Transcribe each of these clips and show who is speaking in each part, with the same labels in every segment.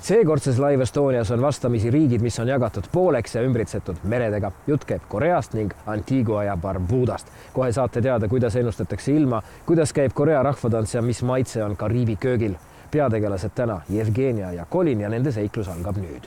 Speaker 1: Seekordses Live Estonias on vastamisi riigid, mis on jagatud pooleks ja ümbritsetud meredega. Jutt käib Koreast ning Antigua ja Barbudast. Kohe saate teada, kuidas ennustatakse ilma, kuidas käib Korea rahvatants ja mis maitse on Kariibi köögil. Peategelased täna Jevgenia ja Colin ja nende seiklus algab nüüd.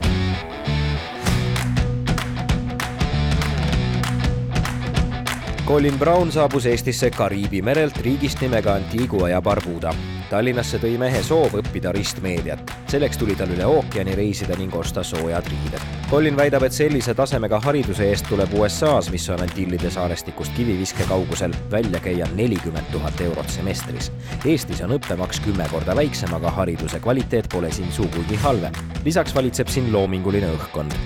Speaker 2: Colin Brown saabus Eestisse Kariibi merelt riigist nimega Antigua ja Barbuda. Tallinnasse tõi mehe soov õppida ristmeediat. Selleks tuli tal üle ookeani reisida ning osta soojad riided. Colin väidab, et sellise tasemega hariduse eest tuleb USA's, mis on Antillide saarestikust kiviviske kaugusel, välja käia 40 000 eurot semestris. Eestis on õppemaks 10 korda väiksem, aga hariduse kvaliteet pole siin sugugi halvem. Lisaks valitseb siin loominguline õhkkond.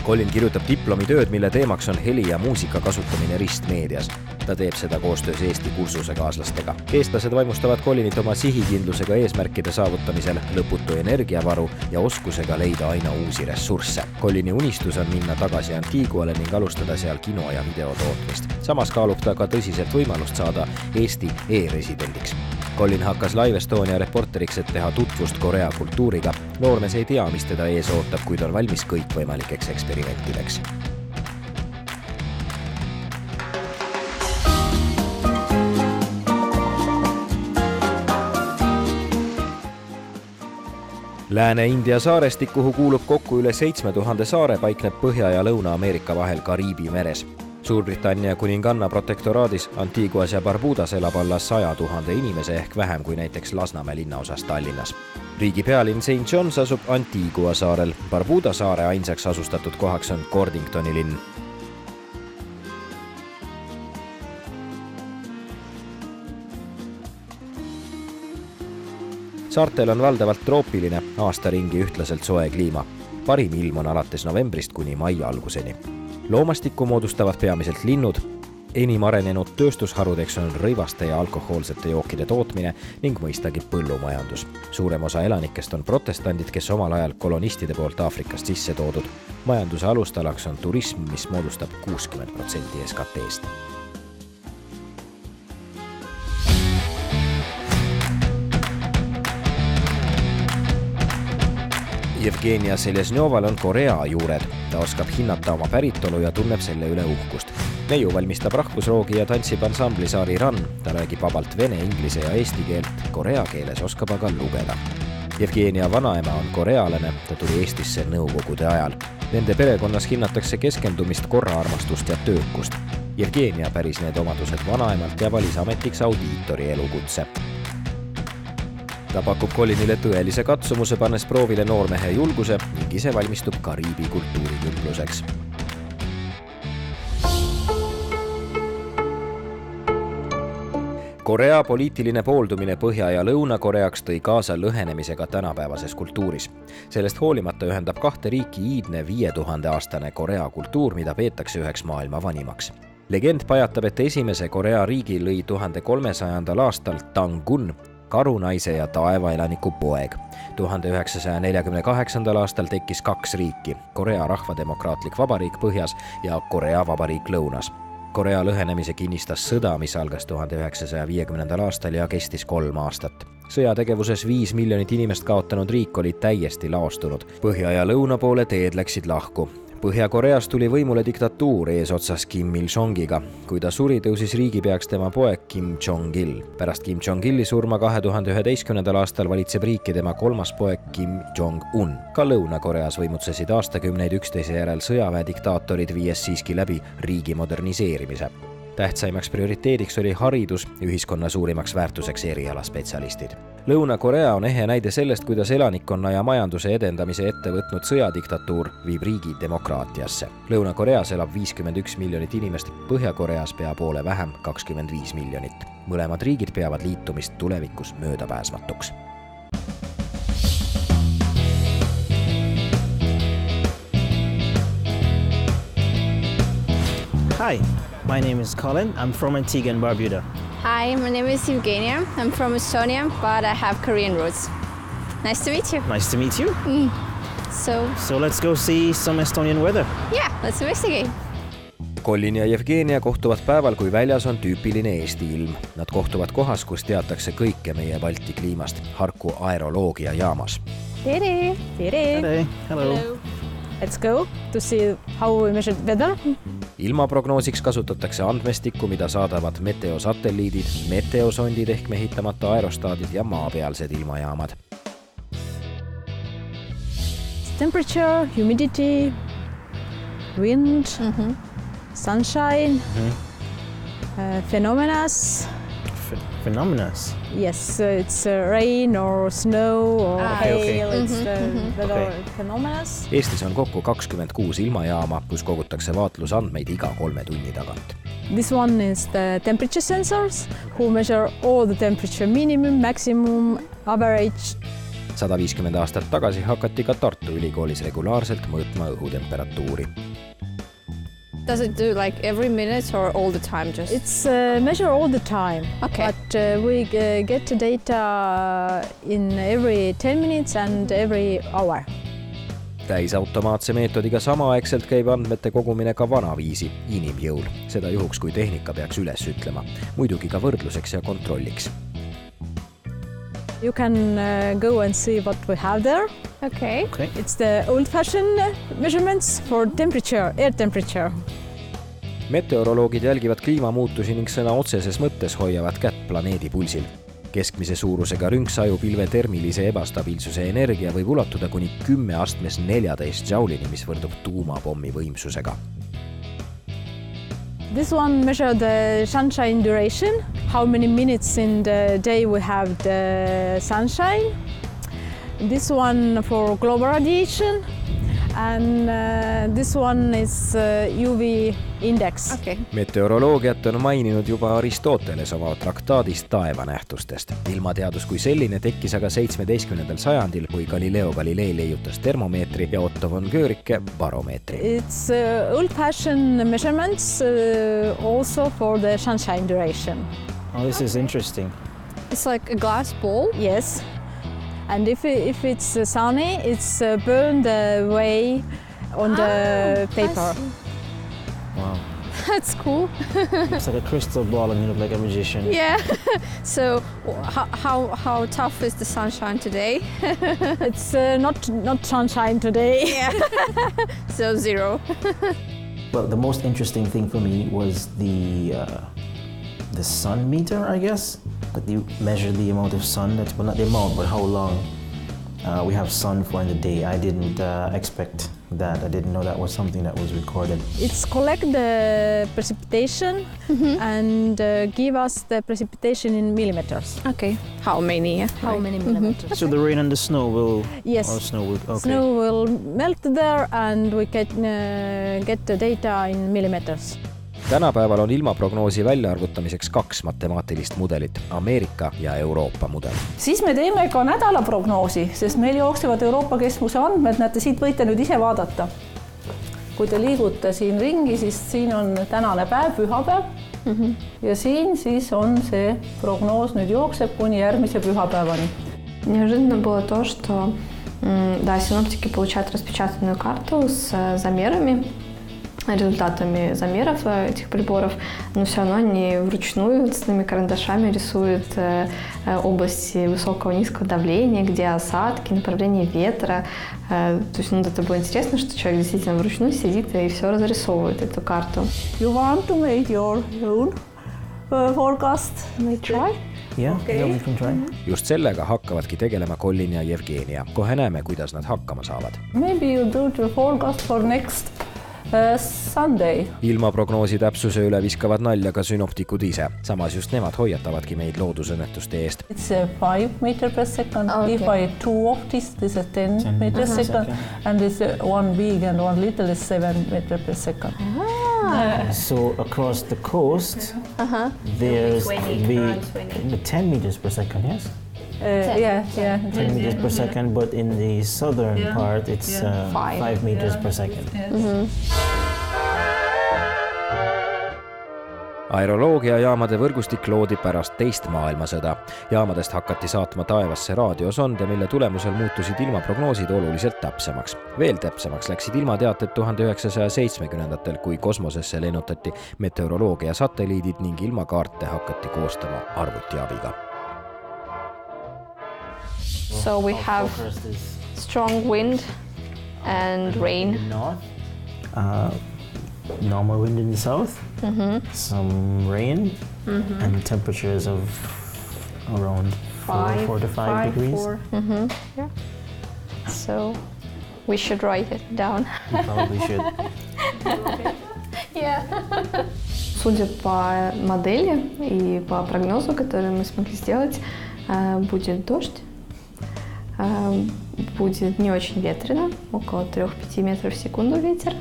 Speaker 2: Colin kirjutab diplomitööd, mille teemaks on heli ja muusika kasutamine ristmeedias. Ta teeb seda koostöös Eesti kursusekaaslastega. Eestlased vaimustavad Colinit oma sihikindlusega eesmärkide saavutamisel, lõputu energiavaru ja oskusega leida aina uusi ressursse. Colini unistus on minna tagasi Antiguale ning alustada seal kino- ja videotootmist. Samas kaalub ta ka tõsiselt võimalust saada Eesti e-residendiks. Colin hakkas Live Estonia reporteriks, et teha tutvust Korea kultuuriga. Noormees ei tea, mis teda ees ootab, kuid on valmis kõikvõimalikeks eksperimentideks. Lääne-India saarestik, kuhu kuulub kokku üle 7000 saare, paikneb Põhja- ja Lõuna-Ameerika vahel Kariibi meres. Suurbritannia kuninganna protektoraadis Antiguas ja Barbudas elab alla 100 000 inimese ehk vähem kui näiteks Lasnamäe linnaosas Tallinnas. Riigi pealinn St. John's asub Antigua saarel. Barbuda saare ainsaks asustatud kohaks on Cordingtoni linn. Saartel on valdavalt troopiline, aastaringi ühtlaselt soe kliima. Parim ilm on alates novembrist kuni mai alguseni. Loomastikku moodustavad peamiselt linnud. Enim arenenud tööstusharudeks on rõivaste ja alkohoolsete jookide tootmine ning mõistagi põllumajandus. Suurem osa elanikest on protestandid, kes omal ajal kolonistide poolt Aafrikast sisse toodud. Majanduse alustalaks on turism, mis moodustab 60% SKT-st. Jevgenia Selesnjoval on Korea juured. Ta oskab hinnata oma päritolu ja tunneb selle üle uhkust. Neiu valmistab rahvusroogi ja tantsib ansambli Saari Run. Ta räägib vabalt vene, inglise ja eesti keelt. Korea keeles oskab aga lugeda. Jevgenia vanaema on korealane. Ta tuli Eestisse nõukogude ajal. Nende perekonnas hinnatakse keskendumist, korraarmastust ja töökust. Jevgenia päris need omadused vanaemalt ja valis ametiks audiitori elukutse. Ta pakub Colinile tõelise katsumuse, pannes proovile noormehe julguse ning ise valmistub Kariibi kultuurikümbluseks. Korea poliitiline pooldumine Põhja- ja Lõuna-Koreaks tõi kaasa lõhenemisega tänapäevases kultuuris. Sellest hoolimata ühendab kahte riiki iidne 5000-aastane Korea kultuur, mida peetakse üheks maailma vanimaks. Legend pajatab, et esimese Korea riigi lõi 1300. aastal Tangun, karunaise ja taevaelaniku poeg. 1948. aastal tekkis 2 riiki, Korea Rahvademokraatlik Vabariik põhjas ja Korea Vabariik lõunas. Korea lõhenemise kinnistas sõda, mis algas 1950. aastal ja kestis 3 aastat. Sõjategevuses 5 miljonit inimest kaotanud riik oli täiesti laostunud. Põhja ja lõuna poole teed läksid lahku. Põhja-Koreas tuli võimule diktatuur eesotsas Kim Il-sungiga. Kui ta suri, tõusis riigipeaks tema poeg Kim Jong-il. Pärast Kim Jong-ili surma 2011. aastal valitseb riiki tema 3. poeg Kim Jong-un. Ka Lõuna-Koreas võimutsesid aastakümneid üksteise järel sõjaväediktatorid, viies siiski läbi riigi moderniseerimise. Tähtsaimaks prioriteediks oli haridus, ühiskonna suurimaks väärtuseks erialaspetsialistid. Lõuna-Korea on ehe näide sellest, kuidas elanikkonna ja majanduse edendamise ette võtnud sõjadiktatuur viib riigi demokraatiasse. Lõuna-Koreas elab 51 miljonit inimest, Põhja-Koreas pea poole vähem 25 miljonit. Mõlemad riigid peavad liitumist tulevikus möödapääsmatuks.
Speaker 3: Hi, my name is Colin. I'm from Antigua and Barbuda.
Speaker 4: Hi, my name is Evgenia. I'm from Estonia, but I have Korean roots. Nice to meet you.
Speaker 3: Nice to meet you.
Speaker 4: So
Speaker 3: let's go see some Estonian weather.
Speaker 4: Yeah, let's investigate.
Speaker 2: Colin ja Jevgenia kohtuvad päeval, kui väljas on tüüpiline Eesti ilm. Nad kohtuvad kohas, kus teatakse kõike meie Balti kliimast, Harku aeroloogiajaamas.
Speaker 4: Tere!
Speaker 3: Hey, hello.
Speaker 5: Let's go to see how we measure weather.
Speaker 2: Ilmaprognoosiks kasutatakse andmestikku, mida saadavad meteosatelliidid, meteosondid ehk mehitamata aerostaadid ja maapealsed ilmajaamad.
Speaker 5: Temperature, humidity, wind, sunshine, phenomena.
Speaker 3: Phenomenas.
Speaker 5: Yes, it's rain or snow or hail.
Speaker 3: okay.
Speaker 5: It's the weather
Speaker 3: Okay.
Speaker 5: phenomena.
Speaker 2: Eestis on kokku 26 ilmajaama, kus kogutakse vaatlusandmeid iga 3 tunni tagant.
Speaker 5: This one is the temperature sensors who measure all the temperature minimum, maximum, average.
Speaker 2: 150 aastat tagasi hakati ka Tartu Ülikoolis regulaarselt mõõtma õhutemperatuuri.
Speaker 4: Does it do like every minute or all the time just?
Speaker 5: It's measure all the time,
Speaker 4: Okay.
Speaker 5: but we get the data in every 10 minutes and every hour.
Speaker 2: Täisautomaatse meetodiga samaaegselt käib andmete kogumine ka vanaviisi, inimjõul. Seda juhuks, kui tehnika peaks üles ütlema. Muidugi ka võrdluseks ja kontrolliks.
Speaker 5: You can go and see what we have there.
Speaker 4: Okay.
Speaker 5: It's the old-fashioned measurements for temperature, air temperature.
Speaker 2: Meteoroloogid jälgivad kliimamuutusi ning sõna otseses mõttes hoiavad kätt planeedi pulsil. Keskmise suurusega rünkssajupilve termilise ebastabiilsuse energia võib ulatuda kuni 10 astmes 14 džaulini, mis võrdub tuumapommi võimsusega.
Speaker 5: This one measures the sunshine duration, how many minutes in the day we have the sunshine. This one for global radiation, and this one is UV index.
Speaker 4: Okay.
Speaker 2: Meteoroloogiat on maininud juba Aristoteles oma traktaadis taevanähtustest. Ilmateadus kui selline tekkis aga 17. sajandil, kui Galileo Galilei leiutas termomeetri ja Otto von Guericke baromeetri.
Speaker 5: It's old-fashioned measurements also for the sunshine duration.
Speaker 3: Oh, this is interesting.
Speaker 4: It's like a glass ball.
Speaker 5: Yes, and if it's sunny, it's burned away on the paper.
Speaker 3: Wow.
Speaker 4: That's cool.
Speaker 3: It's like a crystal ball and you look like a magician.
Speaker 4: Yeah. So how tough is the sunshine today?
Speaker 5: It's not sunshine today.
Speaker 4: Yeah. So 0.
Speaker 6: Well, the most interesting thing for me was the sun meter, I guess. That you measure the amount of sun, well, not the amount, but how long we have sun for in the day. I didn't expect that. I didn't know that was something that was recorded.
Speaker 5: It's collect the precipitation and give us the precipitation in millimeters.
Speaker 4: Okay. How many?
Speaker 5: How many millimeters?
Speaker 3: So the rain and the snow will...
Speaker 5: Yes.
Speaker 3: Or snow will... Okay.
Speaker 5: Snow will melt there and we can get the data in millimeters.
Speaker 2: Tänapäeval on ilmaprognoosi väljaarvutamiseks 2 matemaatilist mudelit, Ameerika ja Euroopa mudel.
Speaker 7: Siis me teeme ka nädalaprognoosi, sest meil jooksevad Euroopa keskmuse andmed, näete, siit võite nüüd ise vaadata. Kui te liigute siin ringi, siis siin on tänane päev, pühapäev, ja siin siis on see prognoos nüüd jookseb kuni järgmise pühapäevani.
Speaker 8: Неожиданно было то, что да, синоптики получают распечатанную карту с замерами, результатами замеров этих приборов, но все равно они вручную цветными карандашами рисуют области высокого и низкого давления, где осадки, направление ветра. То есть это было интересно, что человек действительно вручную сидит и все разрисовывает эту карту.
Speaker 7: You want to make your own forecast?
Speaker 8: May try?
Speaker 6: Yeah, we can try.
Speaker 2: Just sellega hakkavadki tegelema Colin ja Jevgenia. Kohe näeme, kuidas nad hakkama saavad.
Speaker 7: Maybe you do the forecast for next Sunday.
Speaker 2: Ilmaprognoosi täpsuse üle viskavad nalja ka synoptikud ise. Samas just nemad hoiatavadki meid loodusõnnetuste eest.
Speaker 7: It's 5 meter per second.
Speaker 8: Okay.
Speaker 7: If I 2 of this is 10 meter per second. And this one big and one little is 7 meter per second.
Speaker 6: So across the coast, there's be 10 meters per second, yes?
Speaker 7: Yeah.
Speaker 6: 10 meters per second, but in the southern part, it's 5 meters per second.
Speaker 2: Aeroloogiajaamade võrgustik loodi pärast teist maailmasõda. Jaamadest hakati saatma taevasse raadiosonde, mille tulemusel muutusid ilmaprognoosid oluliselt täpsemaks. Veel täpsemaks läksid ilmateated 1970-ndatel, kui kosmosesse lennutati meteoroloogia satelliidid ning ilmakaarte hakati koostama arvuti abiga.
Speaker 8: So we have strong wind and rain.
Speaker 6: North, normal wind in the south, some rain, and temperatures of around 4 to 5 degrees.
Speaker 8: 4. Yeah. So we should write it down.
Speaker 6: You probably should.
Speaker 8: Yeah. Судя по модели и по прогнозу, который мы смогли сделать, будет дождь, будет не очень ветрено, около 3-5 метров в секунду ветер,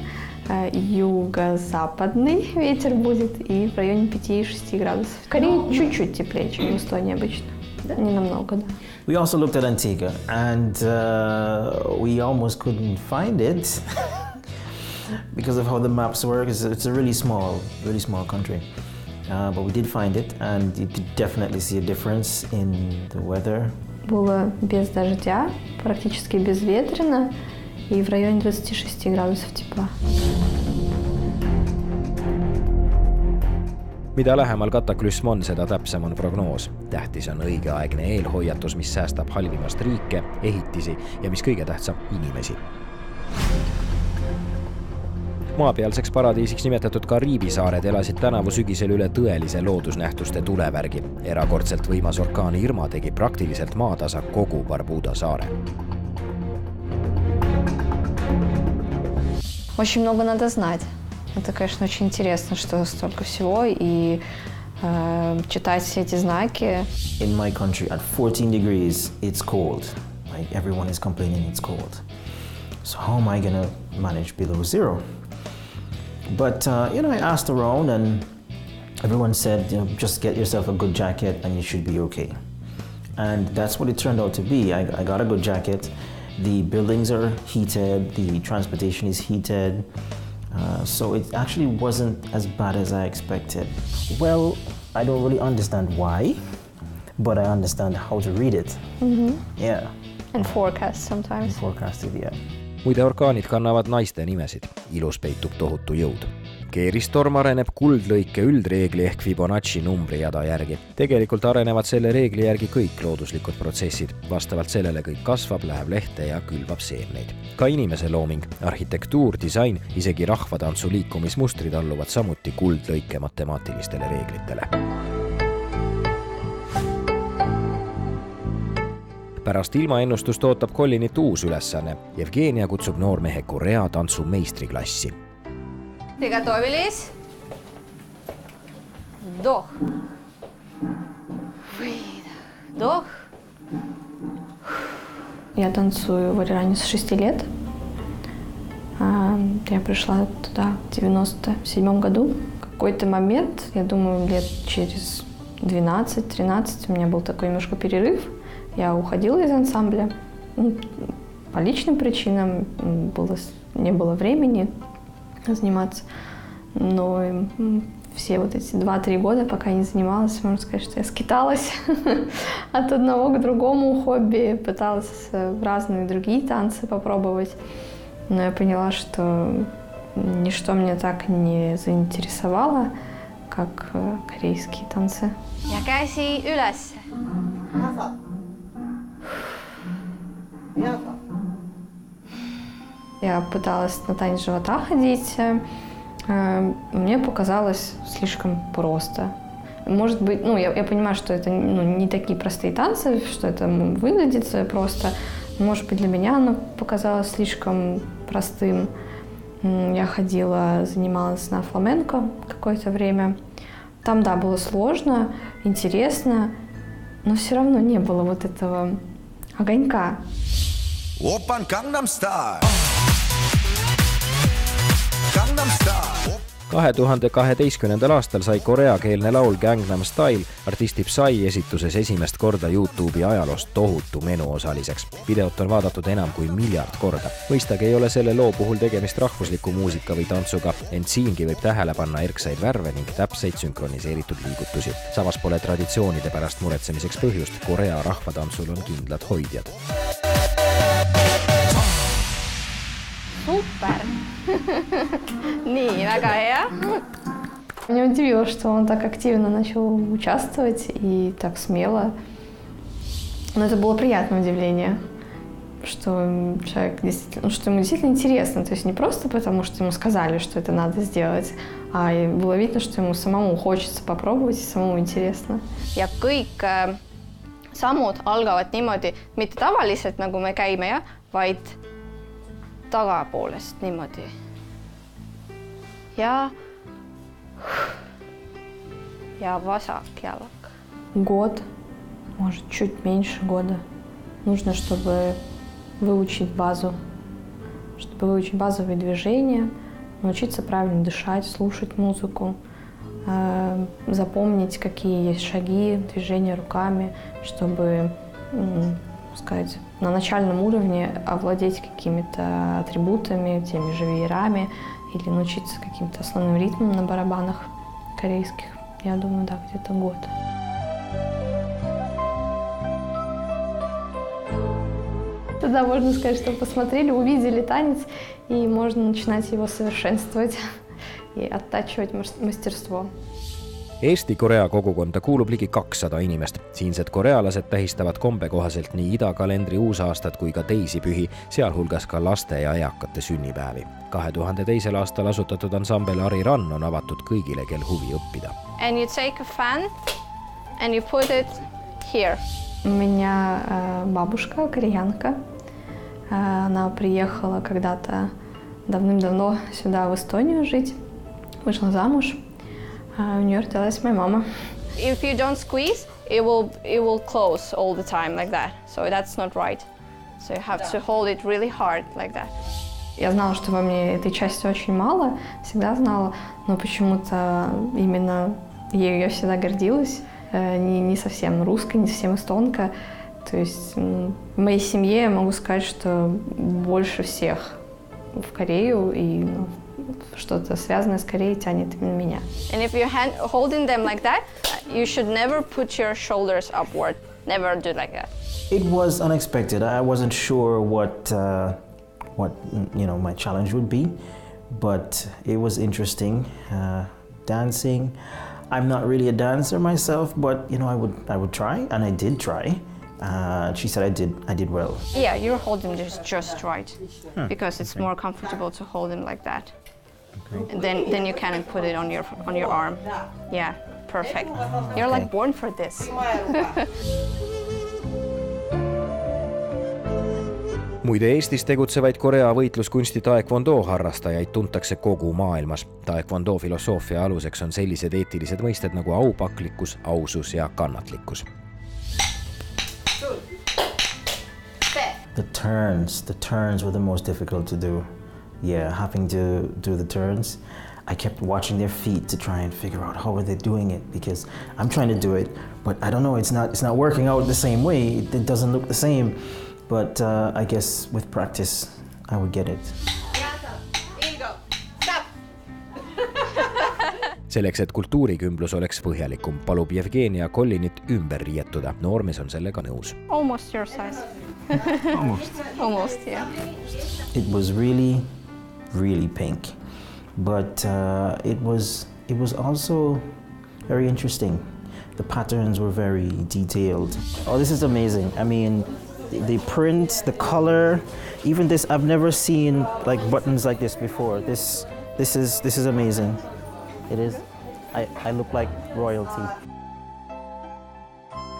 Speaker 8: юго-западный ветер будет и в районе 5-6 градусов. Скорее, чуть-чуть теплее, чем в Эстонии обычно. Не намного, да.
Speaker 6: We also looked at Antigua, and we almost couldn't find it because of how the maps work. It's a really small country. But we did find it, and you could definitely see a difference in the weather.
Speaker 8: Было без дождя, практически безветренно и в районе 26 градусов тепла.
Speaker 2: Mida lähemal kataklüsm on, seda täpsem on prognoos. Tähtis on õigeaegne eelhoiatus, mis säästab halvimast riike, ehitisi ja mis kõige tähtsam, inimesi. Maapealseks paradiisiks nimetatud Kariibi saared elasid tänavu sügisel üle tõelise loodusnähtuste tulevärgi. Erakordselt võimas orkaan Irma tegi praktiliselt maatasa kogu Barbuda saare.
Speaker 8: Очень много надо знать. Это, конечно, очень интересно, что столько всего, и читать все эти знаки.
Speaker 6: In my country, at 14 degrees, it's cold. Like, everyone is complaining it's cold. So how am I going to manage below zero? But, I asked around, and everyone said, just get yourself a good jacket and you should be okay. And that's what it turned out to be. I got a good jacket. The buildings are heated, the transportation is heated. So it actually wasn't as bad as I expected. Well, I don't really understand why, but I understand how to read it. Yeah.
Speaker 8: And forecast sometimes.
Speaker 6: Forecast it, yeah.
Speaker 2: Muide, orkaanid kannavad naiste nimesid. Ilus peitub tohutu jõud. Keeristorm areneb kuldlõike üldreegli ehk Fibonacci numbrijada järgi. Tegelikult arenevad selle reegli järgi kõik looduslikud protsessid. Vastavalt sellele kõik kasvab, läheb lehte ja külvab seemneid. Ka inimese looming, arhitektuur, disain, isegi rahvatantsu liikumismustrid alluvad samuti kuldlõike matemaatilistele reeglitele. Pärast ilmaennustust ootab Collinit uus ülesanne. Evgenia kutsub noormehe Korea tantsu meistriklassi.
Speaker 4: Приготовились. Вдох. Выдох. Вдох.
Speaker 8: Я танцую в Иране с 6 лет. Я пришла туда в 97 году. В какой-то момент, я думаю, лет через 12-13 у меня был такой немножко перерыв. Я уходила из ансамбля. По личным причинам не было времени заниматься. Но все вот эти 2-3 года, пока я не занималась, можно сказать, что я скиталась от одного к другому хобби, пыталась разные другие танцы попробовать. Но я поняла, что ничто меня так не заинтересовало, как корейские танцы.
Speaker 4: Ja käsi üles.
Speaker 8: Я пыталась на танец живота ходить. Мне показалось слишком просто. Может быть, я понимаю, что это не такие простые танцы, что это выглядит просто. Может быть, для меня оно показалось слишком простым. Я ходила, занималась на фламенко какое-то время. Там, да, было сложно, интересно, но все равно не было вот этого огонька.
Speaker 9: Опан Gangnam Style. Gangnam Style.
Speaker 2: 2012. aastal sai koreakeelne laul Gangnam Style artisti Psy esituses esimest korda YouTube'i ajaloost tohutu menuosaliseks. Videot on vaadatud enam kui 1 miljard korda. Mõistagi ei ole selle loo puhul tegemist rahvusliku muusika või tantsuga, ent siingi võib tähele panna erksaid värve ning täpseid sünkroniseeritud liigutusi. Samas pole traditsioonide pärast muretsemiseks põhjust. Korea rahvatantsul on kindlad hoidjad.
Speaker 4: Super! Nii, väga hea.
Speaker 8: Меня удивило, что он так активно начал участвовать и так смело. Но это было приятное удивление. что человек действительно, что ему действительно интересно. То есть не просто потому, что ему сказали, что это надо сделать, а было видно, что ему самому хочется попробовать и самому интересно.
Speaker 4: Ja kõik sammud algavad niimoodi, mitte tavaliselt nagu me käime, jah, vaid tagapoolest niimoodi. Ja vasak jalak.
Speaker 8: Год, может, чуть меньше года. Нужно, чтобы выучить базовые движения, научиться правильно дышать, слушать музыку, запомнить, какие есть шаги, движения руками, чтобы, сказать, на начальном уровне овладеть какими-то атрибутами, теми же веерами или научиться каким-то основным ритмам на барабанах корейских. Я думаю, да, где-то год. Тогда можно сказать, что посмотрели, увидели танец, и можно начинать его совершенствовать и оттачивать мастерство.
Speaker 2: Eesti-Korea kogukonda kuulub ligi 200 inimest. Siinsed korealased tähistavad kombe kohaselt nii idakalendri uusaastat kui ka teisi pühi, sealhulgas ka laste ja eakate sünnipäevi. 2002. aastal asutatud ansambel Ari Rann on avatud kõigile, kel huvi õppida.
Speaker 4: And you take a fan and you put it here.
Speaker 8: У меня бабушка кореянка. Она приехала когда-то давным-давно сюда, в Эстонию, жить. Вышла замуж. У нее родилась моя мама.
Speaker 4: If you don't squeeze, it will close all the time like that. So that's not right. So you have to hold it really hard like that.
Speaker 8: Я знала, что во мне этой части очень мало, всегда знала, но почему-то именно ею я всегда гордилась. Не совсем русская, не совсем эстонка. То есть в моей семье я могу сказать, что больше всех в Корею и что-то связанное с Кореей тянет именно меня.
Speaker 4: And if you're holding them like that, you should never put your shoulders upward. Never do like that.
Speaker 6: It was unexpected. I wasn't sure what my challenge would be, but it was interesting. Dancing. I'm not really a dancer myself, but I would try, and I did try. She said I did well.
Speaker 4: Yeah, you're holding this just right, because it's more comfortable to hold them like that. Okay. And then you can put it on your arm. Yeah, perfect. You're like born for this.
Speaker 2: Muide, Eestis tegutsevaid Korea võitluskunsti taekwondo harrastajaid tuntakse kogu maailmas. Taekwondo filosoofia aluseks on sellised eetilised mõisted nagu aupaklikkus, ausus ja kannatlikkus.
Speaker 6: The turns were the most difficult to do. Yeah, having to do the turns. I kept watching their feet to try and figure out how are they doing it, because I'm trying to do it, but I don't know, it's not working out the same way. It doesn't look the same, but I guess with practice I would get it.
Speaker 2: Selleks, et kultuurikümblus oleks põhjalikum, palub Jevgenia Kollinit ümber riietuda. Noormees on sellega nõus.
Speaker 4: Almost your size. Almost, yeah.
Speaker 6: It was really, really pink, but it was also very interesting. The patterns were very detailed. Oh, this is amazing. I mean, the print, the color, even this, I've never seen like buttons like this before. This is amazing. It is. I look like royalty.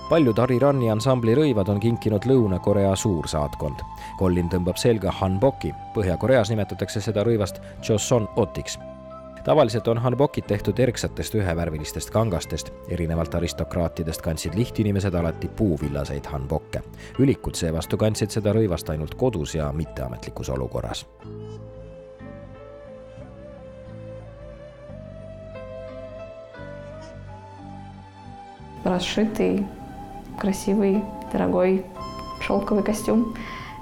Speaker 2: Paljud Ari Ranni ansambli rõivad on kinkinud Lõuna-Korea suursaatkond. Kollin tõmbab selga hanboki. Põhja-Koreas nimetatakse seda rõivast Choson otiks. Tavaliselt on hanbokid tehtud erksatest ühevärvilistest kangastest. Erinevalt aristokraatidest kandsid lihtinimesed alati puuvillaseid hanbokke. Ülikud seevastu kandsid seda rõivast ainult kodus ja mitteametlikus olukorras.
Speaker 8: Расшитый, красивый, дорогой шелковый костюм.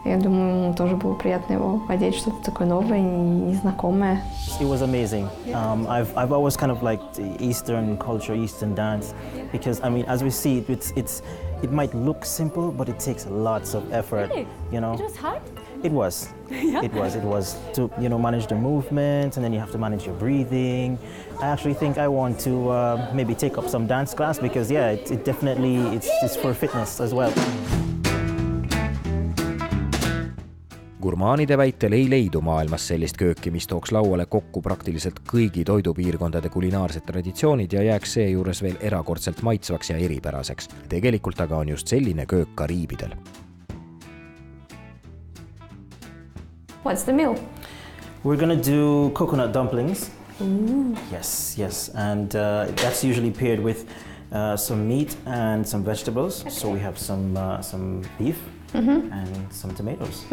Speaker 8: Я думаю, ему тоже было приятно его одеть, что-то такое новое, незнакомое.
Speaker 6: It was amazing. I've always kind of liked Eastern culture, Eastern dance, because I mean, as we see, it might look simple, but it takes lots of effort.
Speaker 5: Really?
Speaker 6: You know.
Speaker 5: It was hard?
Speaker 6: It was. Yeah. It was to manage the movement, and then you have to manage your breathing. I actually think I want to maybe take up some dance class, because it definitely it's for fitness as well.
Speaker 2: gurmaanide väitel ei leidu maailmas sellist kööki, mis tooks lauale kokku praktiliselt kõigi toidupiirkondade kulinaarsed traditsioonid ja jääks seejuures veel erakordselt maitsvaks ja eripäraseks. Tegelikult aga on just selline köök Kariibidel.
Speaker 8: What's the meal?
Speaker 6: We're gonna do coconut dumplings. Ooh. Yes, and that's usually paired with some meat and some vegetables. Okay. So we have some beef and some tomatoes.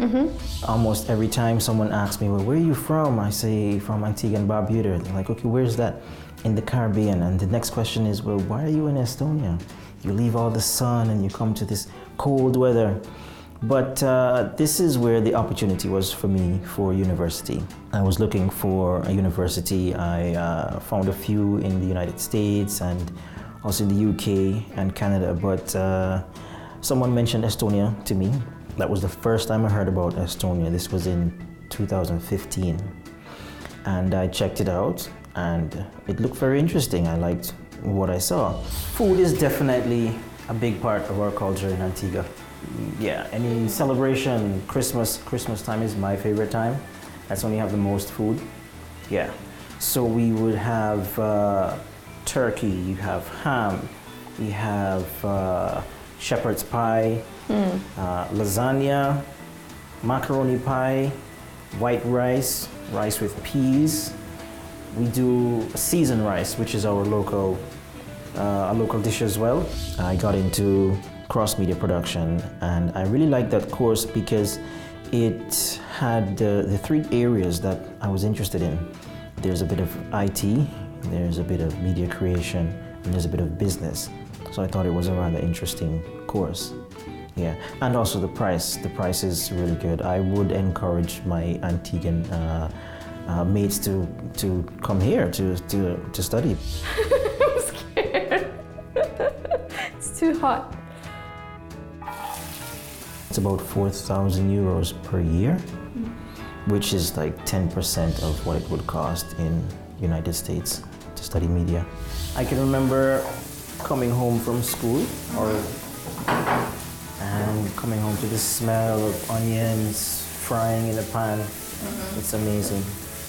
Speaker 6: Almost every time someone asks me, well, where are you from? I say from Antigua and Barbuda. They're like, okay, where's that? In the Caribbean. And the next question is, well, why are you in Estonia? You leave all the sun and you come to this cold weather. But this is where the opportunity was for me for university. I was looking for a university. I found a few in the United States and also in the UK and Canada, but someone mentioned Estonia to me. That was the first time I heard about Estonia. This was in 2015. And I checked it out and it looked very interesting. I liked what I saw. Food is definitely a big part of our culture in Antigua. Yeah, any celebration, Christmas time is my favorite time. That's when you have the most food. Yeah, so we would have turkey, you have ham, we have shepherd's pie, lasagna, macaroni pie, white rice, rice with peas. We do seasoned rice, which is our local dish as well. I got into cross-media production and I really liked that course because it had the three areas that I was interested in. There's a bit of IT, there's a bit of media creation, and there's a bit of business. So I thought it was a rather interesting course. Yeah, and also the price. The price is really good. I would encourage my Antiguan mates to come here to study.
Speaker 8: I'm scared. It's too hot.
Speaker 6: It's about 4,000 euros per year, which is like 10% of what it would cost in United States to study media. I can remember coming home from school and coming home to the smell of onions frying in a pan. It's amazing.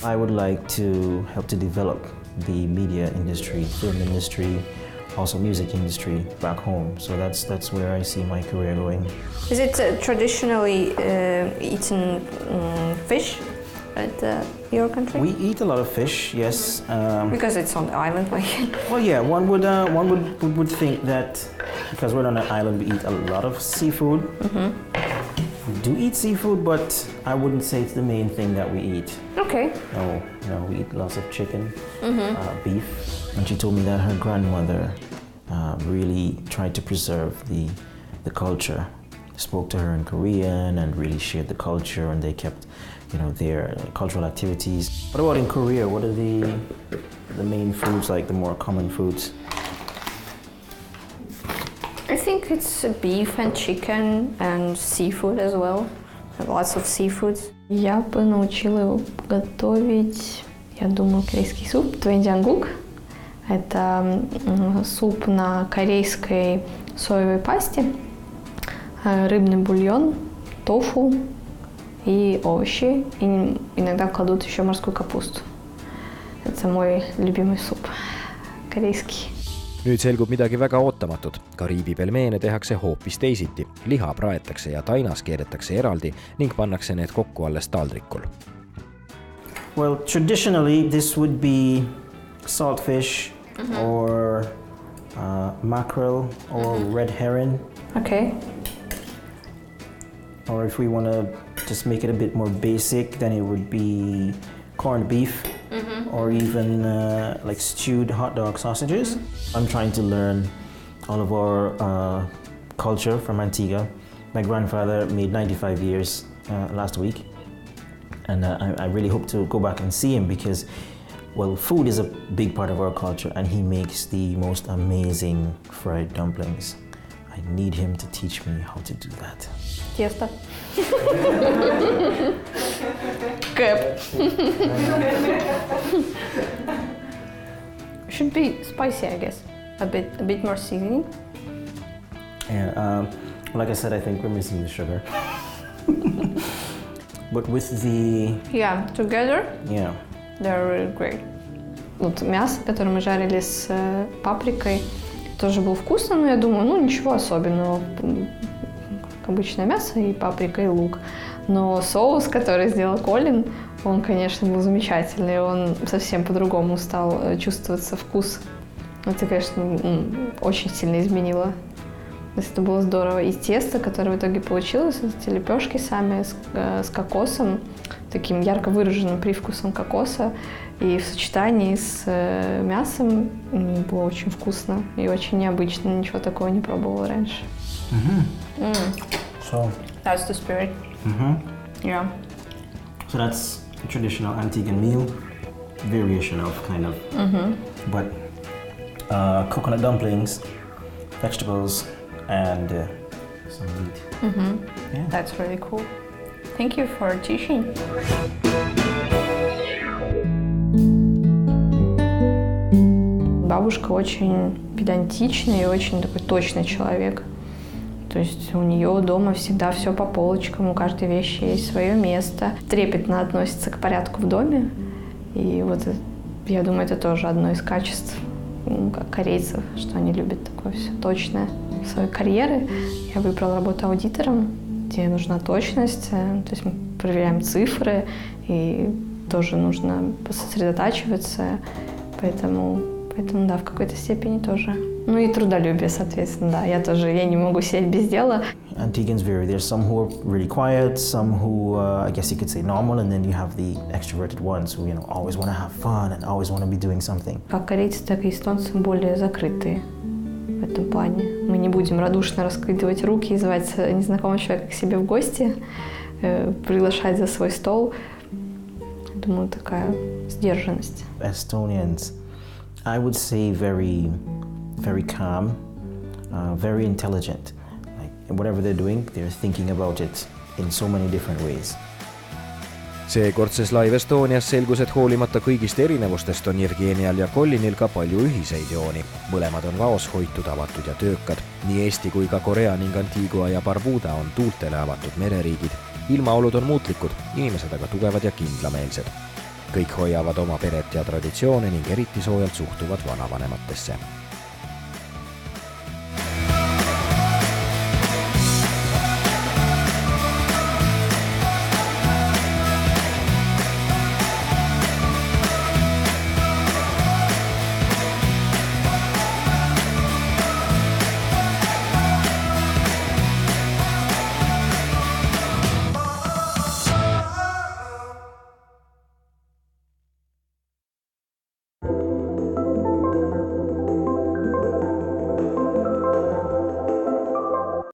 Speaker 6: I would like to help to develop the media industry, film industry, also music industry back home. So that's where I see my career going.
Speaker 8: Is it traditionally eaten fish at your country?
Speaker 6: We eat a lot of fish, yes.
Speaker 8: Because it's on the island, like.
Speaker 6: Well, yeah, one would think that because we're on an island, we eat a lot of seafood. We do eat seafood, but I wouldn't say it's the main thing that we eat.
Speaker 8: Okay.
Speaker 6: No, we eat lots of chicken, beef. And she told me that her grandmother really tried to preserve the culture. Spoke to her in Korean and really shared the culture, and they kept, their cultural activities. What about in Korea? What are the main foods, like the more common foods?
Speaker 8: I think it's beef and chicken and seafood as well. Lots of seafoods. Я бы научила его готовить, я думаю, корейский суп, твэнджангук. Это суп на корейской соевой пасте, рыбный бульон, тофу и овощи. И иногда кладут еще морскую капусту. Это мой любимый суп, корейский.
Speaker 2: Nüüd selgub midagi väga ootamatut. Kariibi pelmeene tehakse hoopis teisiti. Liha praetakse ja tainas keedetakse eraldi ning pannakse need kokku alles taldrikul.
Speaker 6: Well, traditionally this would be saltfish or mackerel or red herring.
Speaker 8: Okay.
Speaker 6: Or if we want to just make it a bit more basic, then it would be corned beef. Or even like stewed hot dog sausages. I'm trying to learn all of our culture from Antigua. My grandfather made 95 years last week, and I really hope to go back and see him because, well, food is a big part of our culture, and he makes the most amazing fried dumplings. I need him to teach me how to do that.
Speaker 8: Тесто. Cap. Should be spicy, I guess. A bit more seasoning.
Speaker 6: Yeah, like I said, I think we're missing the sugar. But with the...
Speaker 8: Yeah, together
Speaker 6: Yeah.
Speaker 8: they're really great. Вот мясо, которое мы жарили с паприкой, тоже было вкусно, но я думаю, ничего особенного. Как обычное мясо и паприка, и лук. Но соус, который сделал Колин, он, конечно, был замечательный. Он совсем по-другому стал чувствоваться вкус. Это, конечно, очень сильно изменило. Это было здорово. И тесто, которое в итоге получилось, эти лепешки сами с кокосом, таким ярко выраженным привкусом кокоса, и в сочетании с мясом было очень вкусно и очень необычно. Ничего такого не пробовала раньше.
Speaker 6: So...
Speaker 8: That's the spirit. Yeah.
Speaker 6: So that's a traditional Antiguan meal, variation of kind of. But coconut dumplings, vegetables, and some meat. Yeah.
Speaker 8: That's really cool. Thank you for teaching. Бабушка очень педантичный и очень такой точный человек. То есть у нее дома всегда все по полочкам, у каждой вещи есть свое место. Трепетно относится к порядку в доме. И вот я думаю, это тоже одно из качеств как корейцев, что они любят такое все точное. В своей карьере я выбрала работу аудитором, где нужна точность. То есть мы проверяем цифры, и тоже нужно сосредотачиваться. Поэтому да, в какой-то степени тоже. Ну и трудолюбие, соответственно, да. Я не могу сидеть без дела.
Speaker 6: Antiguans vary. There's some who are really quiet, some who, I guess you could say normal, and then you have the extroverted ones who, always want to have fun and always want to be doing something.
Speaker 8: Как корейцы, так и эстонцы более закрытые в этом плане. Мы не будем радушно раскидывать руки и звать незнакомого человека к себе в гости, приглашать за свой стол. Думаю, такая сдержанность.
Speaker 6: Estonians, I would say very calm, very intelligent. Like whatever they're doing, they're thinking about it in so many different ways.
Speaker 2: Seekordses Live Estonias selgus, et hoolimata kõigist erinevustest on Jevgenial ja Colinil ka palju ühiseid jooni. Mõlemad on vaos hoitud, avatud ja töökad. Nii Eesti kui ka Korea ning Antigua ja Barbuda on tuultele avatud mereriigid. Ilmaolud on muutlikud, inimesed aga tugevad ja kindlameelsed. Kõik hoiavad oma peret ja traditsioone ning eriti soojalt suhtuvad vanavanematesse.